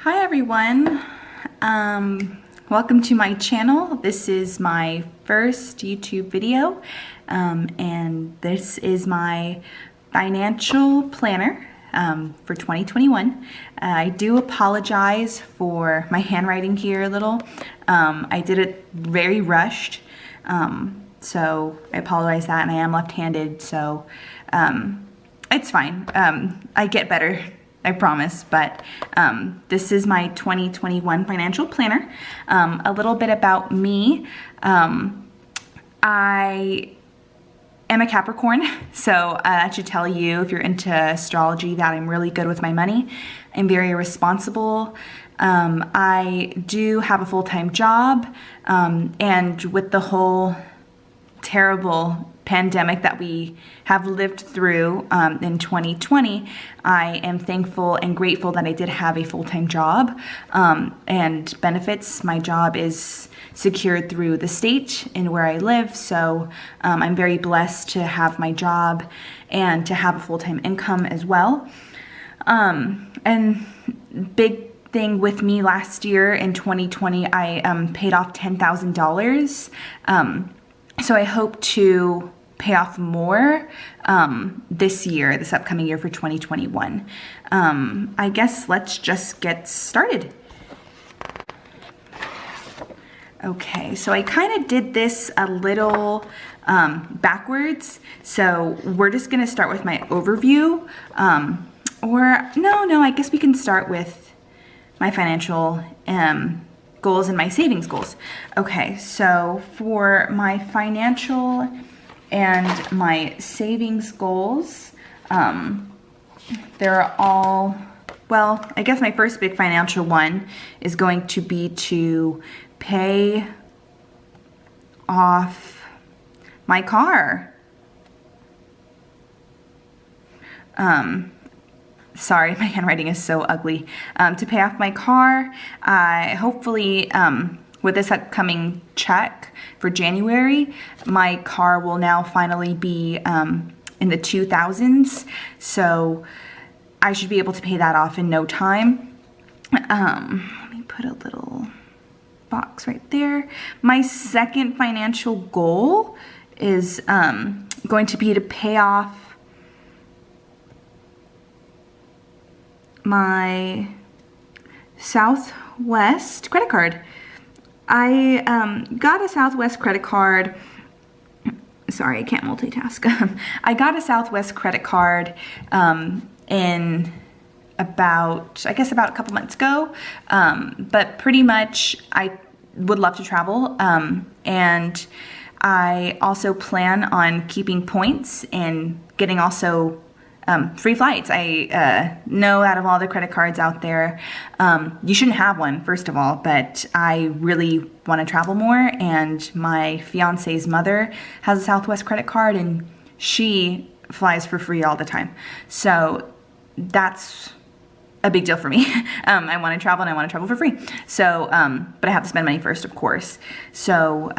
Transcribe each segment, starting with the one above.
Hi everyone, welcome to my channel. This is my first YouTube video and this is my financial planner for 2021. I do apologize for my handwriting here a little. I did it very rushed, so I apologize that, and I am left-handed, so it's fine. I get better, I promise, but this is my 2021 financial planner. A little bit about me. I am a Capricorn, so that should tell you, if you're into astrology, that I'm really good with my money. I'm very responsible. I do have a full-time job, and with the whole terrible pandemic that we have lived through in 2020, I am thankful and grateful that I did have a full-time job and benefits. My job is secured through the state and where I live, so I'm very blessed to have my job and to have a full-time income as well. And big thing with me last year in 2020, I paid off $10,000. So I hope to pay off more this upcoming year for 2021. I guess let's just get started. Okay, so I kind of did this a little backwards. So we're just gonna start with my overview. I guess we can start with my financial goals and my savings goals. Okay, so for my financial and my savings goals, they're all, well, I guess my first big financial one is going to be to pay off my car. Sorry, my handwriting is so ugly. To pay off my car, hopefully with this upcoming check for January, my car will now finally be in the 2000s, so I should be able to pay that off in no time. Let me put a little box right there. My second financial goal is going to be to pay off my Southwest credit card. I got a Southwest credit card. Sorry, I can't multitask. I got a Southwest credit card in about a couple months ago. But pretty much I would love to travel. And I also plan on keeping points and getting also free flights. I know out of all the credit cards out there, you shouldn't have one, first of all, but I really want to travel more, and my fiance's mother has a Southwest credit card and she flies for free all the time. So that's a big deal for me. I want to travel and I want to travel for free. So, but I have to spend money first, of course. So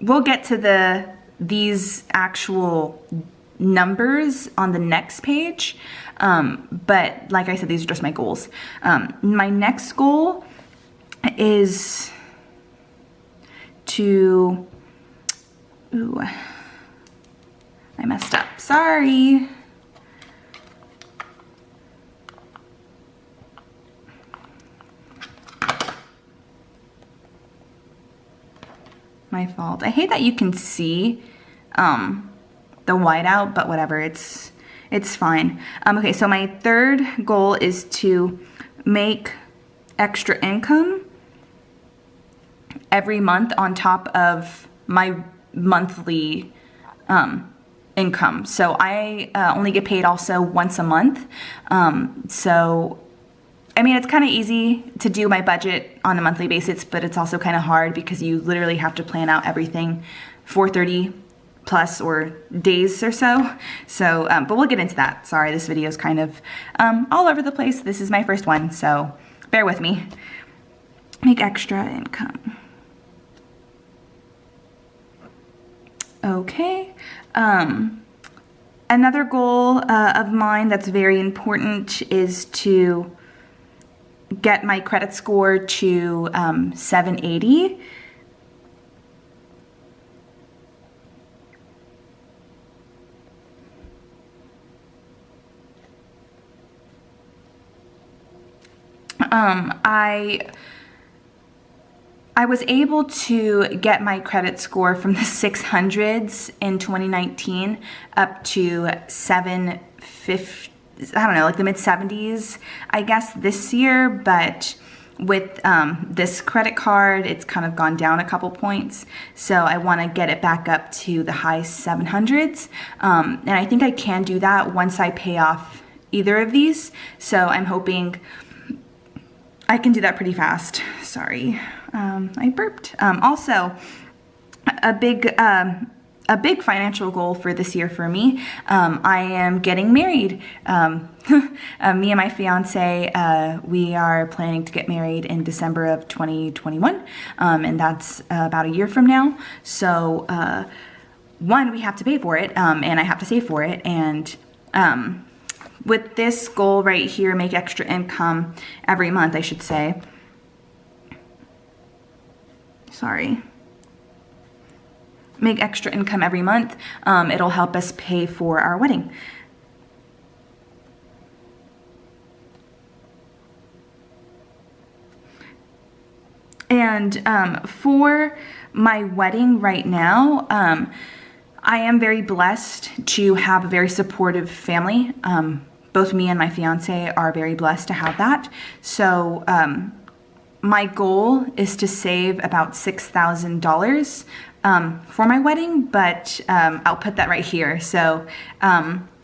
we'll get to these actual numbers on the next page, but like I said, these are just my goals. My next goal is to, I messed up, sorry. My fault. I hate that you can see the whiteout, but whatever, it's fine. Okay, so my third goal is to make extra income every month on top of my monthly income. So I only get paid also once a month. So I mean, it's kind of easy to do my budget on a monthly basis, but it's also kind of hard because you literally have to plan out everything for 30 plus or days or so. So, but we'll get into that. Sorry, this video is kind of all over the place. This is my first one, so bear with me. Make extra income. Okay. Another goal of mine that's very important is to get my credit score to 780. I was able to get my credit score from the 600s in 2019 up to 750, I don't know, like the mid 70s, I guess this year, but with this credit card, it's kind of gone down a couple points. So I want to get it back up to the high 700s. And I think I can do that once I pay off either of these. So I'm hoping I can do that pretty fast. Sorry, I burped. Also, a big financial goal for this year for me. I am getting married. Me and my fiance, we are planning to get married in December of 2021, and that's about a year from now. So, one, we have to pay for it, and I have to save for it, and with this goal right here, make extra income every month, I should say. Sorry. Make extra income every month. It'll help us pay for our wedding. And for my wedding right now, I am very blessed to have a very supportive family. Both me and my fiance are very blessed to have that. So my goal is to save about $6,000 for my wedding, but I'll put that right here. So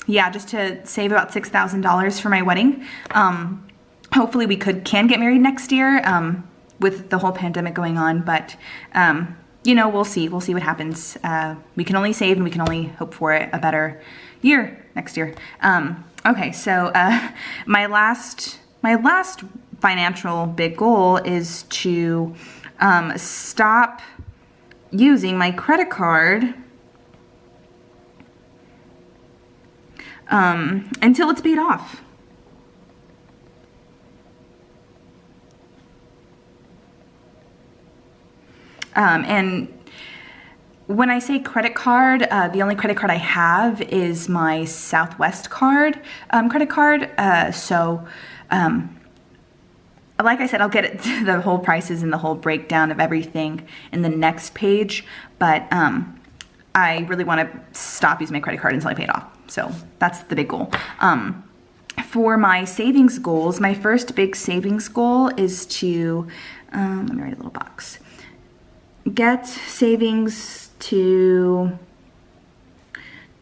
yeah, just to save about $6,000 for my wedding. Hopefully we can get married next year with the whole pandemic going on, but you know, we'll see what happens. We can only save and we can only hope for a better year next year. Okay, so my last financial big goal is to stop using my credit card until it's paid off. And when I say credit card, the only credit card I have is my Southwest credit card. Like I said, I'll get the whole prices and the whole breakdown of everything in the next page, but I really want to stop using my credit card until I pay it off. So that's the big goal. For my savings goals, my first big savings goal is to, let me write a little box, get savings to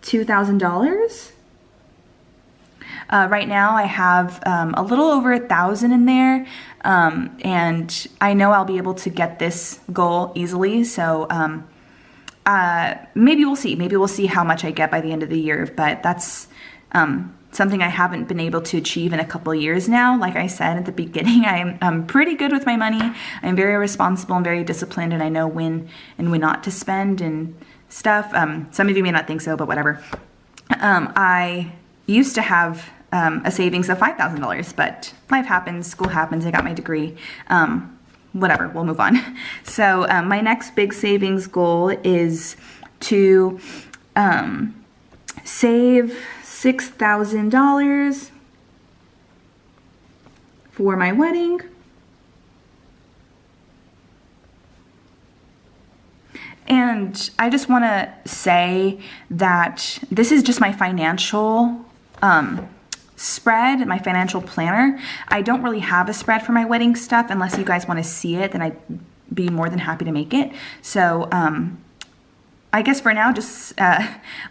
$2,000. Right now I have a little over 1,000 in there, and I know I'll be able to get this goal easily. So maybe we'll see. Maybe we'll see how much I get by the end of the year. But that's something I haven't been able to achieve in a couple years now. Like I said at the beginning, I'm pretty good with my money. I'm very responsible and very disciplined, and I know when and when not to spend and stuff. Some of you may not think so, but whatever. I used to have a savings of $5,000, but life happens, school happens, I got my degree, whatever, we'll move on. So my next big savings goal is to save $6,000 for my wedding. And I just want to say that this is just my financial spread, my financial planner. I don't really have a spread for my wedding stuff. Unless you guys want to see it, then I'd be more than happy to make it. So I guess for now, just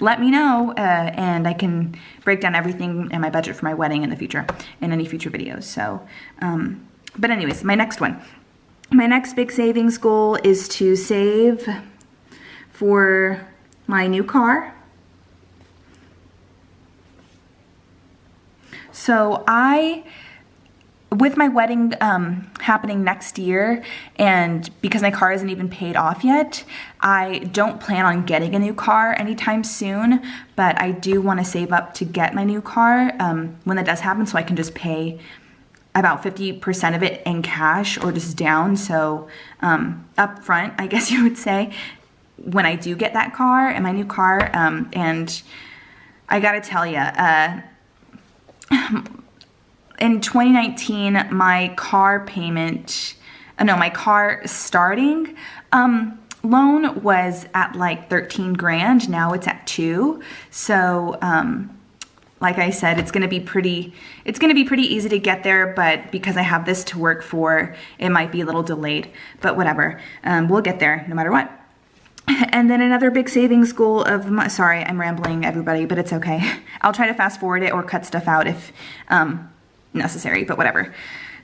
let me know, and I can break down everything in my budget for my wedding in the future, in any future videos. So, but anyways, my next one. My next big savings goal is to save for my new car. So with my wedding happening next year, and because my car isn't even paid off yet, I don't plan on getting a new car anytime soon, but I do want to save up to get my new car when that does happen, so I can just pay about 50% of it in cash or just down. So up front, I guess you would say, when I do get that car and my new car. And I gotta tell you, in 2019, my car starting loan was at like 13 grand. Now it's at 2. So like I said, it's gonna be pretty easy to get there, but because I have this to work for, it might be a little delayed, but whatever. We'll get there no matter what. And then another big savings goal of my, sorry, I'm rambling everybody, but it's okay. I'll try to fast forward it or cut stuff out if necessary, but whatever.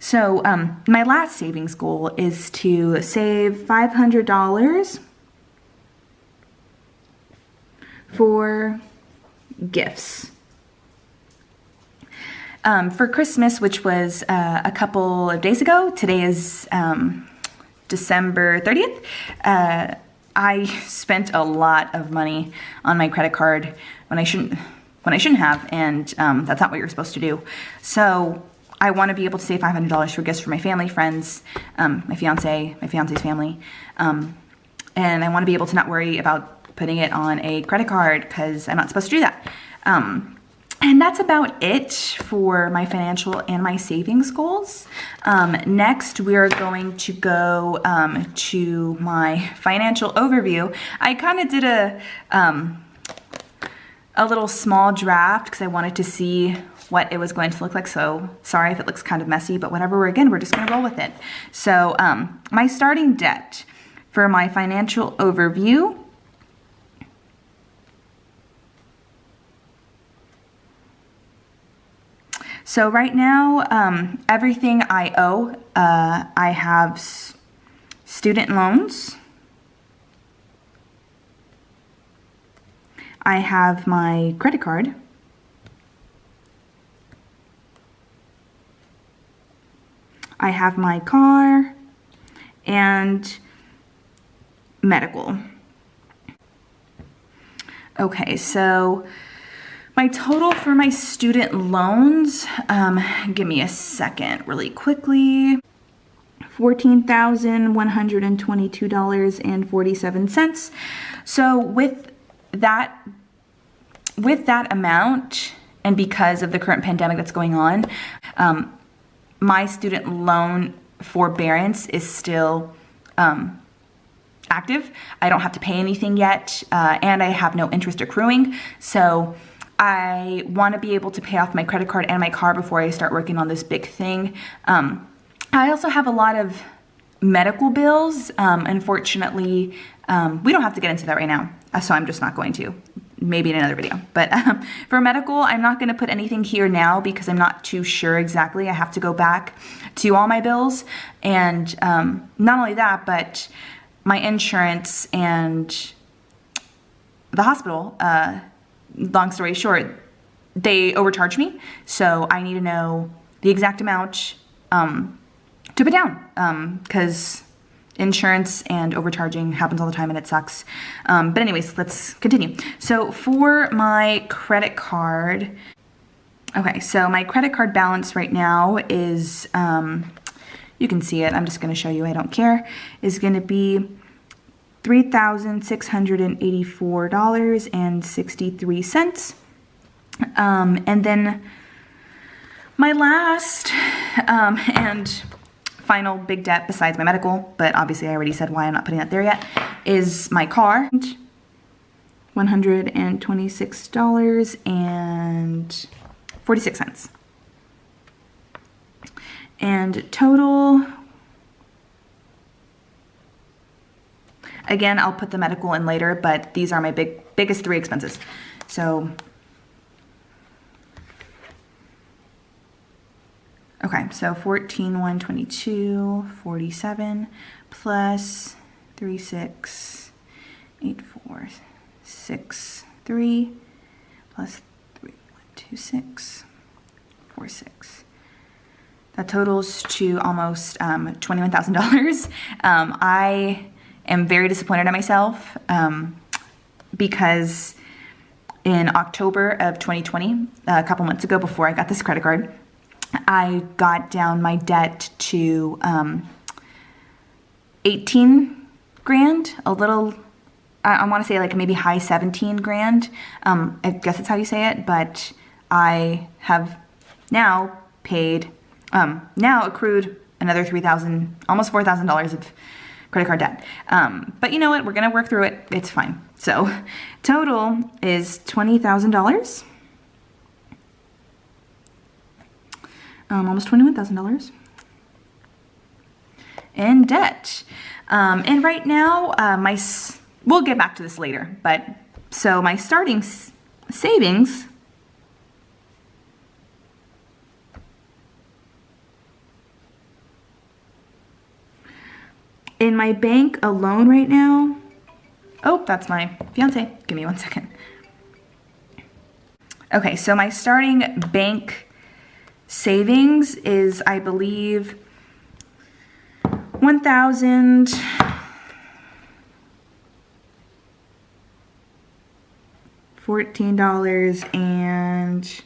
So my last savings goal is to save $500 for gifts. For Christmas, which was a couple of days ago, today is December 30th, I spent a lot of money on my credit card when I shouldn't have, and that's not what you're supposed to do. So I want to be able to save $500 for gifts for my family, friends, my fiance's family, and I want to be able to not worry about putting it on a credit card because I'm not supposed to do that. And that's about it for my financial and my savings goals. Next, we are going to go to my financial overview. I kind of did a little small draft because I wanted to see what it was going to look like. So sorry if it looks kind of messy, but whatever. We're just going to roll with it. So my starting debt for my financial overview. So right now, everything I owe, I have student loans. I have my credit card. I have my car and medical. Okay, so my total for my student loans, give me a second really quickly, $14,122.47. So with that amount, and because of the current pandemic that's going on, my student loan forbearance is still active. I don't have to pay anything yet, and I have no interest accruing. So I want to be able to pay off my credit card and my car before I start working on this big thing. I also have a lot of medical bills. Unfortunately, we don't have to get into that right now, so I'm just not going to. Maybe in another video. But for medical, I'm not going to put anything here now because I'm not too sure exactly. I have to go back to all my bills. And not only that, but my insurance and the hospital, long story short, they overcharged me. So I need to know the exact amount to put down because insurance and overcharging happens all the time and it sucks. But anyways, let's continue. So for my credit card, okay, so my credit card balance right now is, you can see it, I'm just gonna show you, I don't care, is gonna be $3,684.63. And then my last and final big debt besides my medical, but obviously I already said why I'm not putting that there yet, is my car. $126.46. And total, again, I'll put the medical in later, but these are my biggest 3 expenses. So, okay, so 14,122.47 plus 368463 plus 312646. That totals to almost $21,000. I am very disappointed in myself because in October of 2020, a couple months ago before I got this credit card, I got down my debt to 18 grand, a little, I want to say like maybe high 17 grand. I guess that's how you say it, but I have now paid, now accrued another $3,000, almost $4,000 of credit card debt. But you know what? We're going to work through it. It's fine. So total is $20,000. Almost $21,000 in debt. And right now, we'll get back to this later, but so my starting savings in my bank alone right now, oh, that's my fiance. Give me 1 second. Okay, so my starting bank savings is, I believe, $1,014 and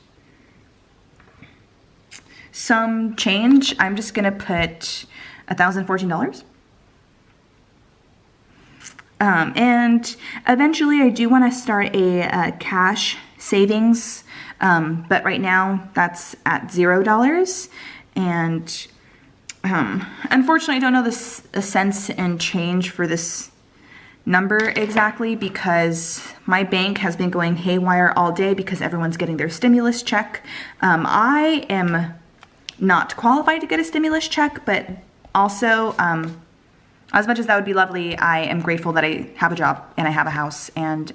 some change. I'm just gonna put $1,014. And eventually I do want to start a cash savings, but right now that's at $0. And unfortunately I don't know a cents and change for this number exactly, because my bank has been going haywire all day because everyone's getting their stimulus check. I am not qualified to get a stimulus check, but also as much as that would be lovely, I am grateful that I have a job and I have a house, and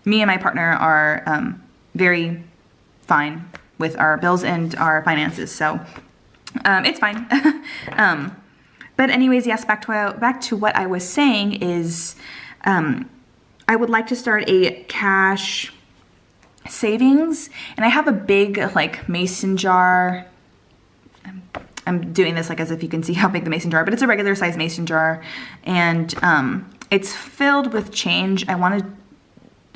me and my partner are very fine with our bills and our finances, so it's fine. But anyways, yes, back to what I was saying is I would like to start a cash savings, and I have a big like mason jar. I'm doing this like as if you can see how big the mason jar, but it's a regular size mason jar, and it's filled with change. I want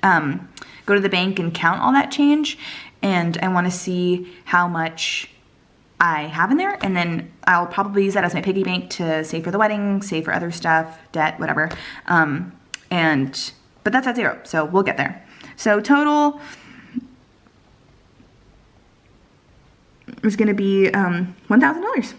to go to the bank and count all that change, and I want to see how much I have in there, and then I'll probably use that as my piggy bank to save for the wedding, save for other stuff, debt, whatever. But that's at $0, so we'll get there. So total is going to be $1,000.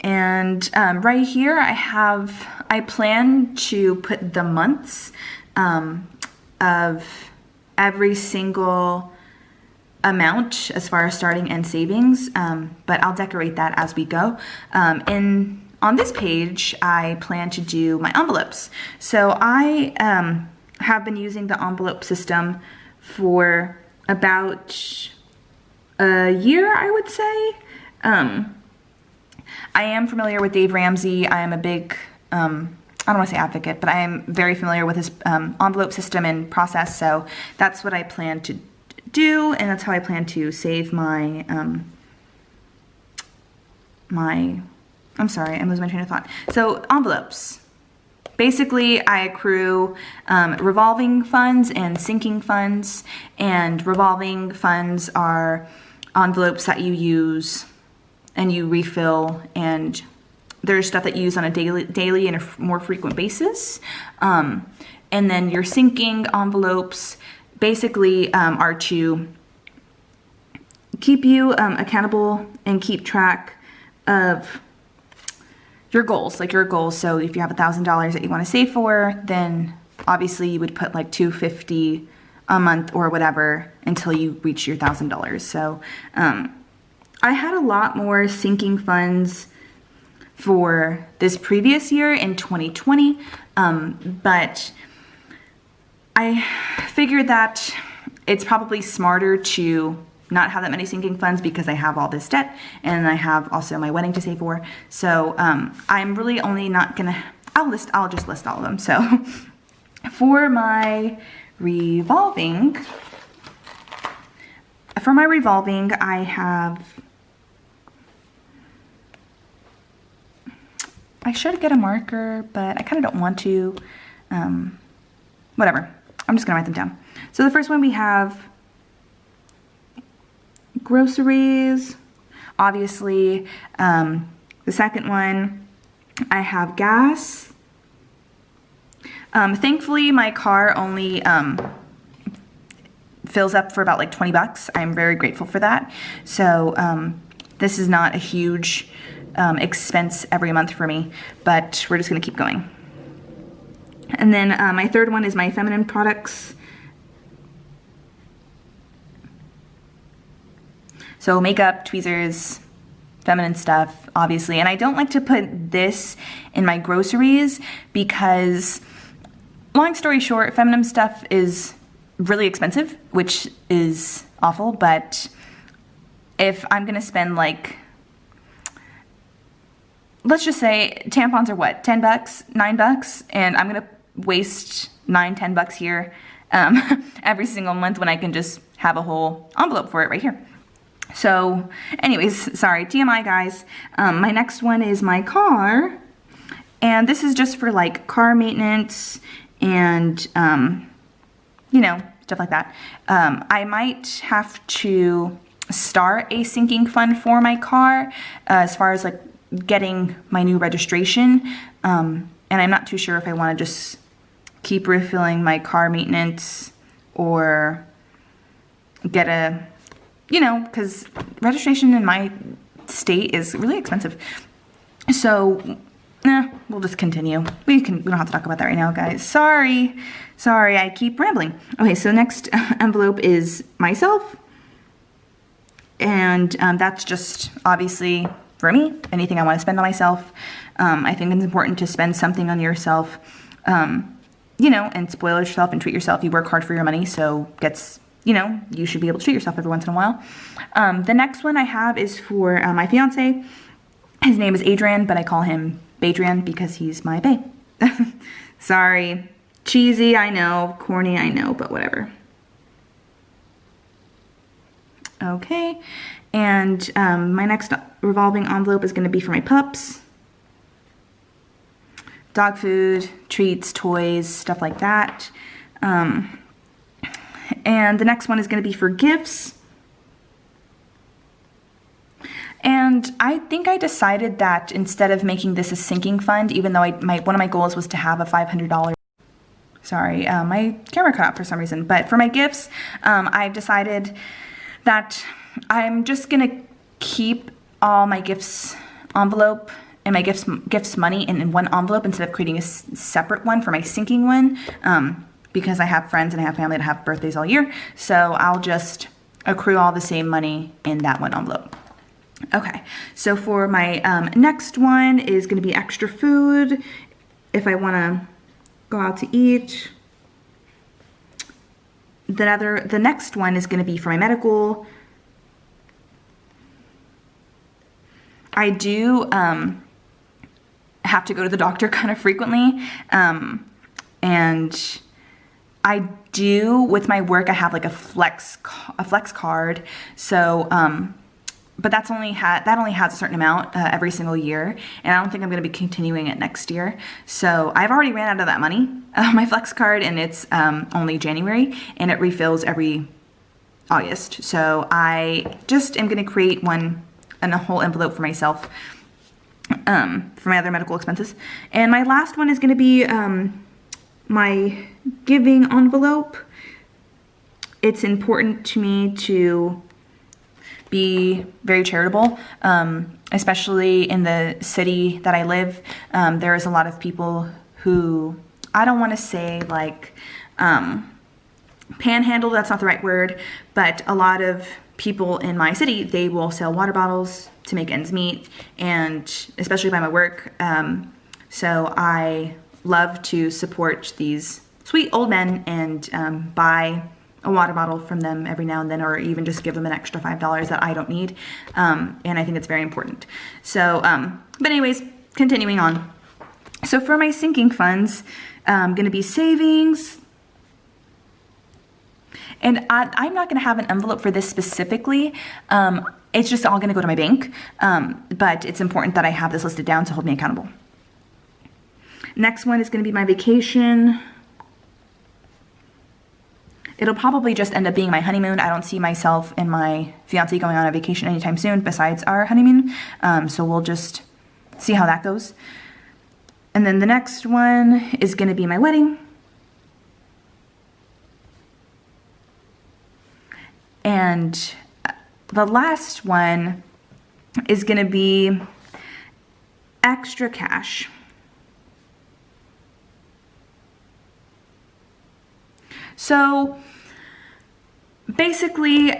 And right here I plan to put the months of every single amount as far as starting and savings, but I'll decorate that as we go. On this page, I plan to do my envelopes. So I have been using the envelope system for about a year, I would say. I am familiar with Dave Ramsey. I am a big, I don't want to say advocate, but I am very familiar with his envelope system and process, so that's what I plan to do, and that's how I plan to save my, I'm sorry, I'm losing my train of thought. So envelopes. Basically, I accrue revolving funds and sinking funds, and revolving funds are envelopes that you use and you refill, and there's stuff that you use on a daily and a more frequent basis. And then your sinking envelopes basically are to keep you accountable and keep track of your goals, like your goals. So if you have $1,000 that you want to save for, then obviously you would put like $250 a month or whatever until you reach your $1,000. So I had a lot more sinking funds for this previous year in 2020, but I figured that it's probably smarter to not have that many sinking funds because I have all this debt, and I have also my wedding to save for. So I'm really only not gonna, I'll just list all of them. So for my revolving, I should get a marker, but I kind of don't want to. Whatever. I'm just gonna write them down. So the first one we have groceries, obviously. The second one, I have gas. Thankfully, my car only fills up for about like 20 bucks. I'm very grateful for that. So this is not a huge expense every month for me, but we're just gonna keep going. And then my third one is my feminine products. So makeup, tweezers, feminine stuff, obviously. And I don't like to put this in my groceries because, long story short, feminine stuff is really expensive, which is awful. But if I'm gonna spend like, let's just say tampons are what, 10 bucks, 9 bucks, and I'm gonna waste 9, 10 bucks here every single month when I can just have a whole envelope for it right here. So anyways, sorry, TMI guys. My next one is my car, and this is just for like car maintenance and you know, stuff like that. I might have to start a sinking fund for my car as far as like getting my new registration, and I'm not too sure if I want to just keep refilling my car maintenance or get a, you know, because registration in my state is really expensive. So we'll just continue. We don't have to talk about that right now, guys. Sorry, I keep rambling. Okay, so next envelope is myself, and that's just obviously for me, anything I want to spend on myself. I think it's important to spend something on yourself, you know, and spoil yourself and treat yourself. You work hard for your money, so you know, you should be able to treat yourself every once in a while. The next one I have is for my fiance. His name is Adrian, but I call him Badrian because he's my bae. Sorry, cheesy, I know, corny, I know, but whatever. Okay, and my next revolving envelope is going to be for my pups. Dog food, treats, toys, stuff like that. And the next one is going to be for gifts. And I think I decided that instead of making this a sinking fund, even though one of my goals was to have a $500. Sorry, my camera cut out for some reason. But for my gifts, I've decided that I'm just going to keep all my gifts envelope and my gifts money in one envelope instead of creating a separate one for my sinking one. Because I have friends and I have family that have birthdays all year. So I'll just accrue all the same money in that one envelope. Okay, so for my next one is going to be extra food if I want to go out to eat. The next one is going to be for my medical. I do have to go to the doctor kind of frequently, and I do, with my work, I have like a flex card. So, but that only has a certain amount every single year, and I don't think I'm going to be continuing it next year. So I've already ran out of that money, my flex card, and it's only January, and it refills every August. So I just am going to create one and a whole envelope for myself for my other medical expenses. And my last one is going to be my giving envelope. It's important to me to be very charitable, especially in the city that I live. There is a lot of people who, I don't want to say like panhandle, that's not the right word, but a lot of people in my city, they will sell water bottles to make ends meet, and especially by my work. So I love to support these sweet old men and buy a water bottle from them every now and then, or even just give them an extra $5 that I don't need. And I think it's very important. So, but anyways, continuing on. So for my sinking funds, going to be savings. And I'm not going to have an envelope for this specifically. It's just all going to go to my bank. But it's important that I have this listed down to hold me accountable. Next one is going to be my vacation. it'll probably just end up being my honeymoon. I don't see myself and my fiance going on a vacation anytime soon besides our honeymoon. So we'll just see how that goes. And then the next one is going to be my wedding. And the last one is going to be extra cash. So basically,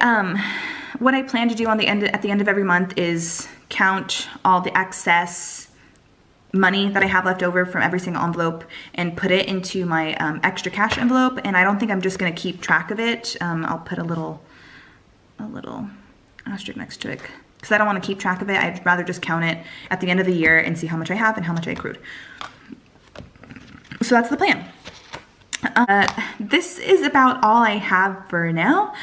what I plan to do at the end of every month is count all the excess money that I have left over from every single envelope and put it into my extra cash envelope. And I don't think I'm just going to keep track of it. I'll put a little asterisk next to it because I don't want to keep track of it. I'd rather just count it at the end of the year and see how much I have and how much I accrued. So that's the plan. This is about all I have for now.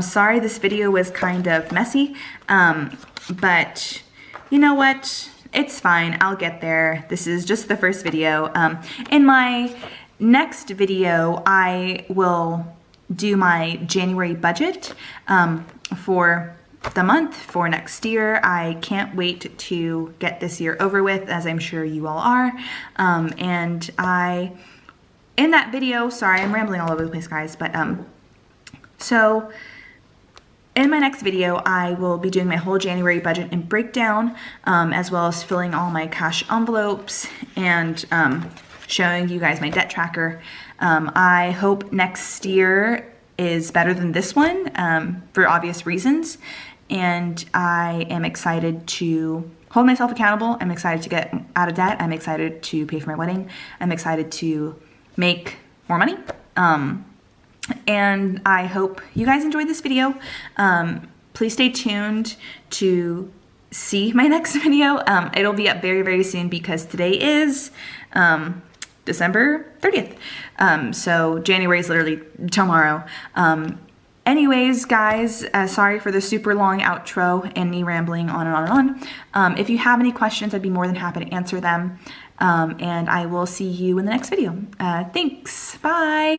Sorry this video was kind of messy, but you know what? It's fine. I'll get there. This is just the first video. In my next video, I will do my January budget for the month for next year. I can't wait to get this year over with, as I'm sure you all are. And in that video, sorry, I'm rambling all over the place, guys, but so in my next video, I will be doing my whole January budget and breakdown, as well as filling all my cash envelopes and showing you guys my debt tracker. I hope next year is better than this one for obvious reasons, and I am excited to hold myself accountable. I'm excited to get out of debt. I'm excited to pay for my wedding. I'm excited to make more money. And I hope you guys enjoyed this video. Please stay tuned to see my next video. It'll be up very, very soon because today is December 30th. So January is literally tomorrow. Anyways, guys, sorry for the super long outro and me rambling on and on and on. If you have any questions, I'd be more than happy to answer them. And I will see you in the next video. Thanks. Bye.